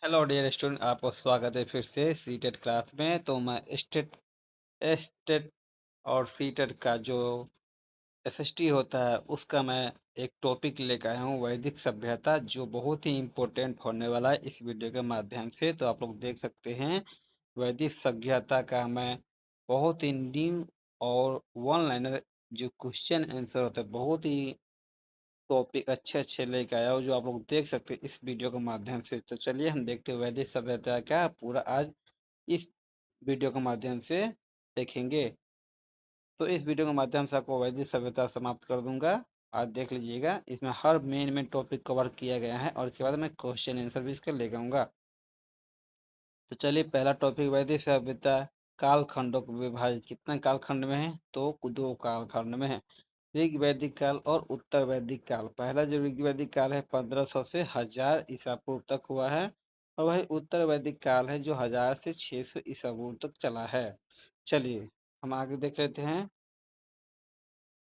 Hello dear student, आपको स्वागत है फिर से सीटेट क्लास में। तो मैं स्टेट एस्टेट और सीटेट का जो एसएसटी होता है उसका मैं एक टॉपिक लेकर आया हूँ, वैदिक सभ्यता, जो बहुत ही इम्पोर्टेंट होने वाला है इस वीडियो के माध्यम से। तो आप लोग देख सकते हैं, वैदिक सभ्यता का मैं बहुत ही न्यू और वन लाइनर जो क्वेश्चन आंसर होता है, बहुत ही टॉपिक अच्छे अच्छे लेके आया हो, जो आप लोग देख सकते हैं इस वीडियो के माध्यम से। तो चलिए हम देखते हैं वैदिक सभ्यता का पूरा आज इस वीडियो के माध्यम से देखेंगे। तो इस वीडियो के माध्यम से आपको वैदिक सभ्यता समाप्त कर दूंगा। आज देख लीजिएगा, इसमें हर मेन टॉपिक कवर किया गया है और इसके बाद मैं क्वेश्चन आंसर भी इसका लेकर आऊंगा। तो चलिए, पहला टॉपिक वैदिक सभ्यता कालखंडों को विभाजित कितने कालखंड में है, तो दो कालखंड में है। ऋग वैदिक काल और उत्तर वैदिक काल। पहला जो ऋग वैदिक काल है 1500 से 1000 ईसा पूर्व तक हुआ है, और वही उत्तर वैदिक काल है जो 1000 से 600 ईसा पूर्व तक चला है। चलिए हम आगे देख लेते हैं।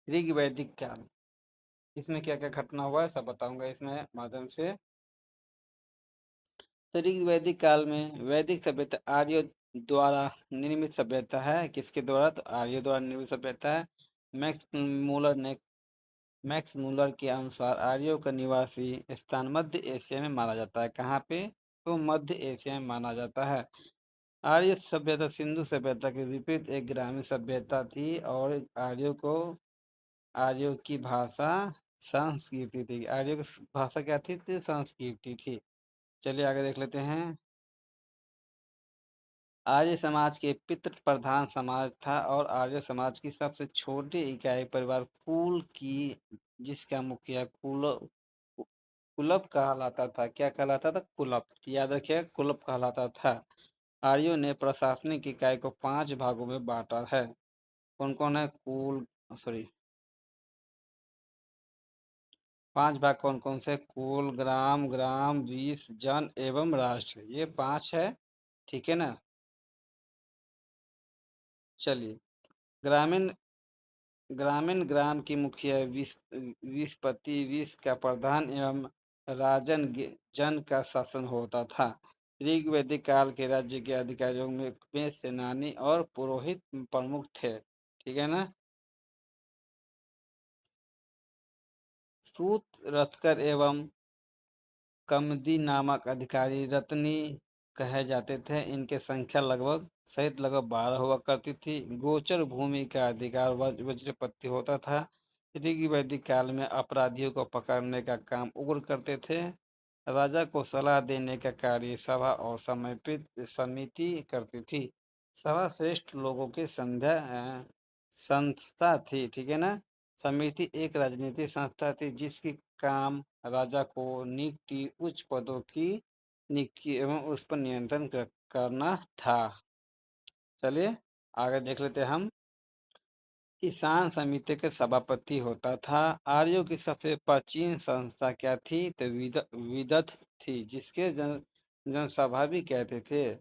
ऋग वैदिक काल, इसमें क्या क्या घटना हुआ है सब बताऊंगा इसमें माध्यम से। तो ऋग वैदिक काल में वैदिक सभ्यता आर्यों द्वारा निर्मित सभ्यता है। किसके द्वारा? तो आर्यों द्वारा निर्मित सभ्यता है। मैक्स मूलर ने मैक्स मूलर के अनुसार आर्यों का निवासी स्थान मध्य एशिया में माना जाता है। कहाँ पे? तो मध्य एशिया में माना जाता है। आर्य सभ्यता सिंधु सभ्यता के विपरीत एक ग्रामीण सभ्यता थी, और आर्यों की भाषा संस्कृति थी। आर्यों की भाषा क्या थी? तो संस्कृति थी। चलिए आगे देख लेते हैं। आर्य समाज के पितृ प्रधान समाज था, और आर्य समाज की सबसे छोटी इकाई परिवार कुल की, जिसका मुखिया कुलप कहलाता था। क्या कहलाता था? कुलप। याद रखिए, कुलप कहलाता था। आर्यों ने प्रशासनिक इकाई को 5 भागों में बांटा है। कौन कौन है? कुल सॉरी 5 भाग कौन कौन से? कुल, ग्राम, ग्राम, विष, जन एवं राष्ट्र, ये 5 है। ठीक है ना? चलिए, ग्रामीण ग्रामीण ग्राम की मुखिया विस्पति, विष का प्रधान एवं जन का शासन होता था। ऋग वैदिक काल के राज्य के अधिकारियों में सेनानी और पुरोहित प्रमुख थे। ठीक है ना? सूत रथकर एवं कमदी नामक अधिकारी रत्नी कहे जाते थे। इनके संख्या लगभग सहित लगभग 12 हुआ करती थी। गोचर भूमि का अधिकार वज्रपति होता था। ऋग वैदिक काल में अपराधियों को पकड़ने का काम उग्र करते थे। राजा को सलाह देने का कार्य सभा और समर्पित समिति करती थी। सभा श्रेष्ठ लोगों की संस्था थी। ठीक है ना? समिति एक राजनीतिक संस्था थी जिसकी काम राजा को नियुक्ति, उच्च पदों की नियुक्ति एवं उस पर नियंत्रण करना था। चलिए आगे देख लेते हैं हम। ईशान समिति के सभापति होता था। आर्यों की सबसे प्राचीन संस्था क्या थी? तो विदथ थी, जिसके जनसभा भी कहते थे।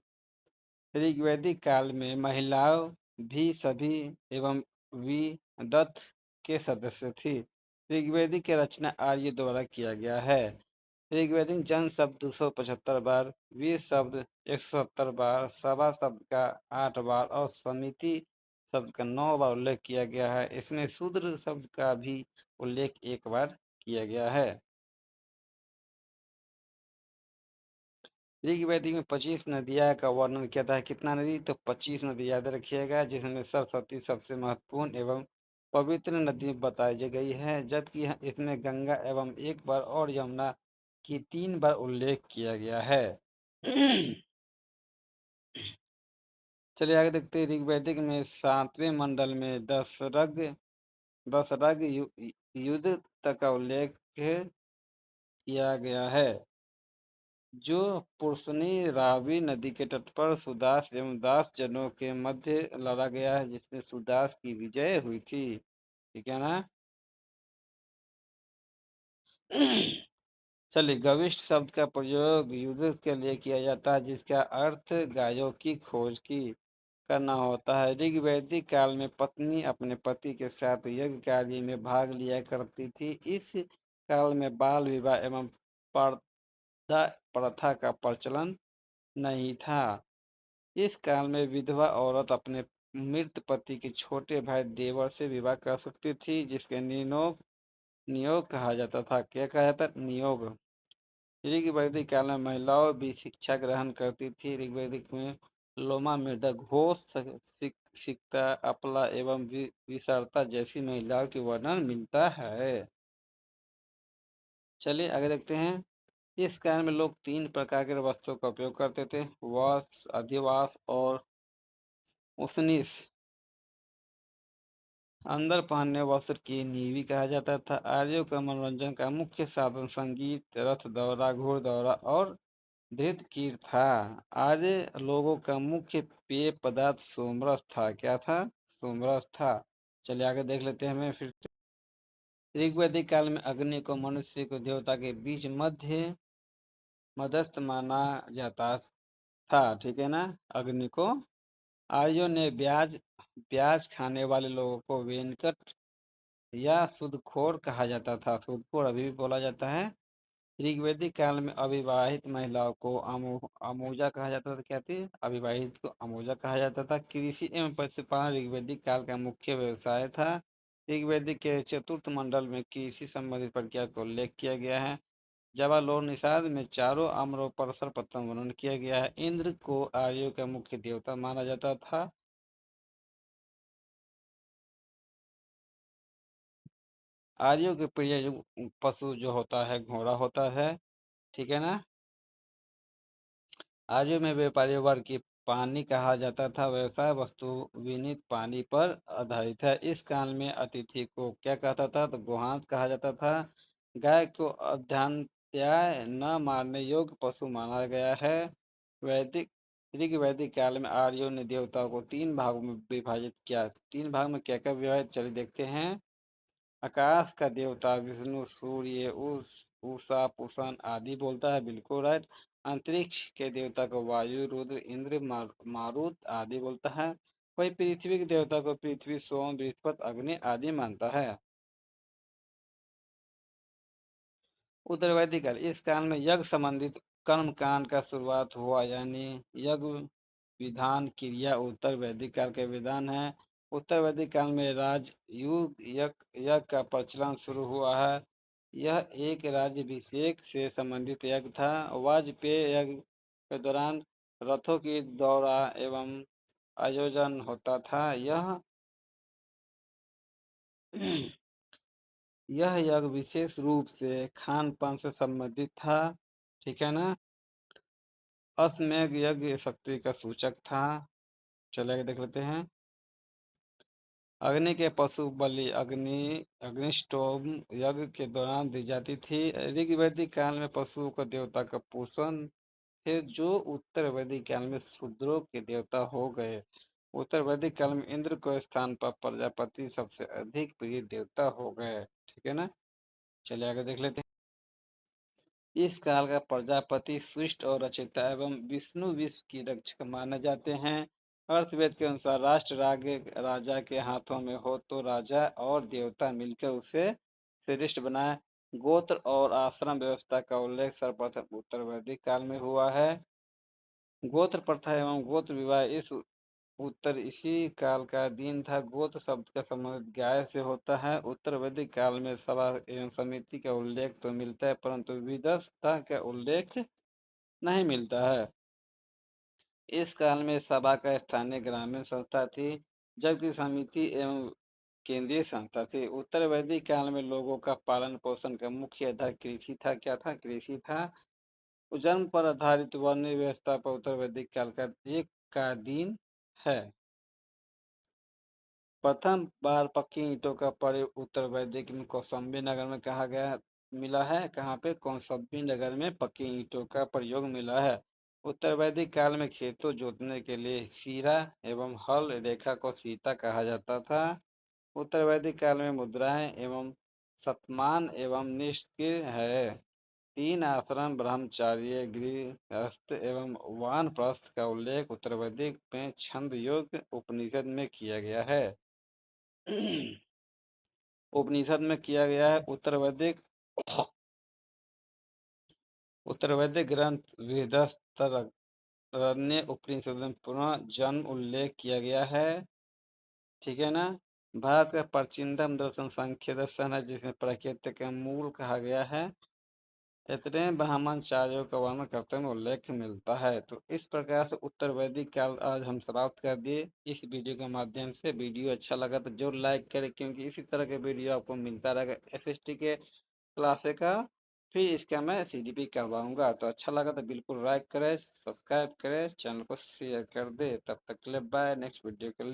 ऋग्वैदिक काल में महिलाओं भी सभी एवं विदथ के सदस्य थी। ऋग्वेदिक की रचना आर्य द्वारा किया गया है। ऋग्वेदिक जन शब्द 275 बार, वीर शब्द 170 बार, सभा शब्द का 8 बार और समिति शब्द का 9 बार उल्लेख किया गया है। इसमें शूद्र शब्द का भी उल्लेख 1 बार किया गया है। ऋग्वेद में 25 नदियाँ का वर्णन किया था। कितना नदी? तो 25 नदी याद रखिएगा, जिसमें सरस्वती सबसे महत्वपूर्ण एवं पवित्र नदी बताई गई है, जबकि इसमें गंगा एवं 1 बार और यमुना की 3 बार उल्लेख किया गया है। चलिए आगे देखते हैं। ऋग्वेदिक में 7वें मंडल में दशरग युद्ध तक का उल्लेख किया गया है, जो पुरुषनी रावी नदी के तट पर सुदास एवं दास जनों के मध्य लड़ा गया है, जिसमें सुदास की विजय हुई थी। ठीक है ना? चलिए, गविष्ठ शब्द का प्रयोग युद्ध के लिए किया जाता है, जिसका अर्थ गायों की खोज की करना होता है। ऋग्वैदिक काल में पत्नी अपने पति के साथ यज्ञ कार्य में भाग लिया करती थी। इस काल में बाल विवाह एवं प्रथा का प्रचलन नहीं था। इस काल में विधवा औरत अपने मृत पति के छोटे भाई देवर से विवाह कर सकती थी, जिसके नियोग नियोग कहा जाता था। क्या कहा जाता? नियोग। ऋग्वैदिक काल में महिलाओं भी शिक्षा ग्रहण करती थी। ऋग्वैदिक में लोमा, मेढक, घोष, सिक्ता, अपला एवं विसर्ता जैसी महिलाओं के वर्णन मिलता है। चलिए आगे देखते हैं। इस काल में लोग तीन प्रकार के वस्त्रों का उपयोग करते थे: वस्त्र, अधिवास और उसनिस। अंदर पहनने वस्त्र की नीवी कहा जाता था। आर्यों का मनोरंजन का मुख्य साधन संगीत, रथ दौरा, घोड़दौरा और धृत कीर्त था। आर्य लोगों का मुख्य पेय पदार्थ सोमरस था। क्या था? सोमरस था। चलिए आगे देख लेते हैं हमें फिर। ऋग्वैदिक काल में अग्नि को मनुष्य को देवता के बीच मध्यस्थ माना जाता था। ठीक है ना? अग्नि को आर्यों ने ब्याज ब्याज खाने वाले लोगों को वेनकट या सूदखोर कहा जाता था। सूदखोर अभी भी बोला जाता है। ऋग्वैदिक काल में अविवाहित महिलाओं को अमोजा कहा जाता था। क्या थी? अविवाहित को अमोजा कहा जाता था। कृषि एवं पशुपालन ऋग्वैदिक काल का मुख्य व्यवसाय था। ऋग्वैदिक के चतुर्थ मंडल में कृषि संबंधित प्रक्रिया को उल्लेख किया गया है। जवालोर में चारों आम्रों पर सर्वप्रथम वर्णन किया गया है। इंद्र को आर्यों का मुख्य देवता माना जाता था। आर्यों के प्रिय पशु जो होता है घोड़ा होता है। ठीक है ना? आर्यों में व्यापारी वर्ग की पानी कहा जाता था। व्यवसाय वस्तु विनीत पानी पर आधारित है। इस काल में अतिथि को क्या कहता था? तो गुहांत कहा जाता था। गाय को अध्यात्याय न मारने योग्य पशु माना गया है। वैदिक ऋग्वैदिक काल में आर्यों ने देवताओं को तीन भागों में विभाजित किया। तीन भाग में क्या क्या विभाजित? चलिए देखते हैं। आकाश का देवता विष्णु, सूर्य, उषा, पुषण आदि बोलता है। बिल्कुल राइट। अंतरिक्ष के देवता को वायु, रुद्र, इंद्र, मारुत आदि बोलता है। वही पृथ्वी के देवता को पृथ्वी, सोम, बृहस्पति, अग्नि आदि मानता है। उत्तरवैदिक काल। इस काल में यज्ञ संबंधित कर्म कांड का शुरुआत हुआ, यानी यज्ञ विधान क्रिया उत्तर वैदिक काल के विधान है। उत्तर वैदिक काल में राजयुग यज्ञ का प्रचलन शुरू हुआ है। यह एक राज्याभिषेक से संबंधित यज्ञ था। वाजपेयी यज्ञ के दौरान रथों की दौरा एवं आयोजन होता था। यह यज्ञ विशेष रूप से खान पान से संबंधित था। ठीक है ना? अश्वमेध यज्ञ शक्ति का सूचक था। चलिए देख लेते हैं। अग्नि के पशु बलि अग्निष्टोम यज्ञ के दौरान दी जाती थी। ऋग्वैदिक काल में पशुओं का देवता का पोषण थे, जो उत्तर वैदिक काल में शूद्रों के देवता हो गए। उत्तर वैदिक काल में इंद्र को स्थान पर प्रजापति सबसे अधिक प्रिय देवता हो गए। ठीक है ना? चलिए आगे देख लेते हैं। इस काल का प्रजापति शिष्ट और रचयिता एवं विष्णु विश्व की रक्षक माने जाते हैं। अर्थवेद के अनुसार राष्ट्र राजा के हाथों में हो तो राजा और देवता मिलकर उसे श्रेष्ठ बनाए। गोत्र और आश्रम व्यवस्था का उल्लेख सर्वप्रथम उत्तर वैदिक काल में हुआ है। गोत्र प्रथा एवं गोत्र विवाह उत्तर इसी काल का दिन था। गोत्र शब्द का संबंध गाय से होता है। उत्तर वैदिक काल में सभा एवं समिति का उल्लेख तो मिलता है, परंतु विदस्ता का उल्लेख नहीं मिलता है। इस काल में सभा का स्थानीय ग्रामीण संस्था थी, जबकि समिति एवं केंद्रीय संस्था थी। उत्तर वैदिक काल में लोगों का पालन पोषण का मुख्य आधार कृषि था। क्या था? कृषि था। जन्म पर आधारित वर्ण व्यवस्था पर उत्तर वैदिक काल का एक का दिन है। प्रथम बार पक्की ईंटों का प्रयोग उत्तर वैदिक में कौशाम्बी नगर में कहा गया मिला है। कहाँ पे? कौशाम्बी नगर में पक्की ईंटों का प्रयोग मिला है। उत्तर वैदिक काल में खेतों जोतने के लिए सीरा एवं हल रेखा को सीता कहा जाता था। उत्तर वैदिक काल में मुद्राएं एवं शतमान एवं निष्क्रिय है। तीन आश्रम ब्रह्मचार्य, गृहस्थ एवं वानप्रस्थ का उल्लेख उत्तर वैदिक में छंद योग उपनिषद में किया गया है। उपनिषद में किया गया है। उत्तर वैदिक उत्तर वैदिक ग्रंथ वेदस्तरण्य उपनिषद में पुनः जन्म उल्लेख किया गया है। ठीक है ना। भारत का प्राचीनतम दर्शन सांख्य दर्शन है, जिसमें प्रकृति का मूल कहा गया है। इतने ब्राह्मणचार्यों का वर्णन करते में उल्लेख मिलता है। तो इस प्रकार से उत्तर वैदिक काल आज हम समाप्त कर दिए इस वीडियो के माध्यम से। वीडियो अच्छा लगा तो जरूर लाइक करें, क्योंकि इसी तरह के वीडियो आपको मिलता रहेगा एसएसटी के क्लासे का। फिर इसका मैं सीडीपी करवाऊंगा। तो अच्छा लगा तो बिल्कुल लाइक करें, सब्सक्राइब करें, चैनल को शेयर कर दे। तब तक के लिए बाय, नेक्स्ट वीडियो के लिए।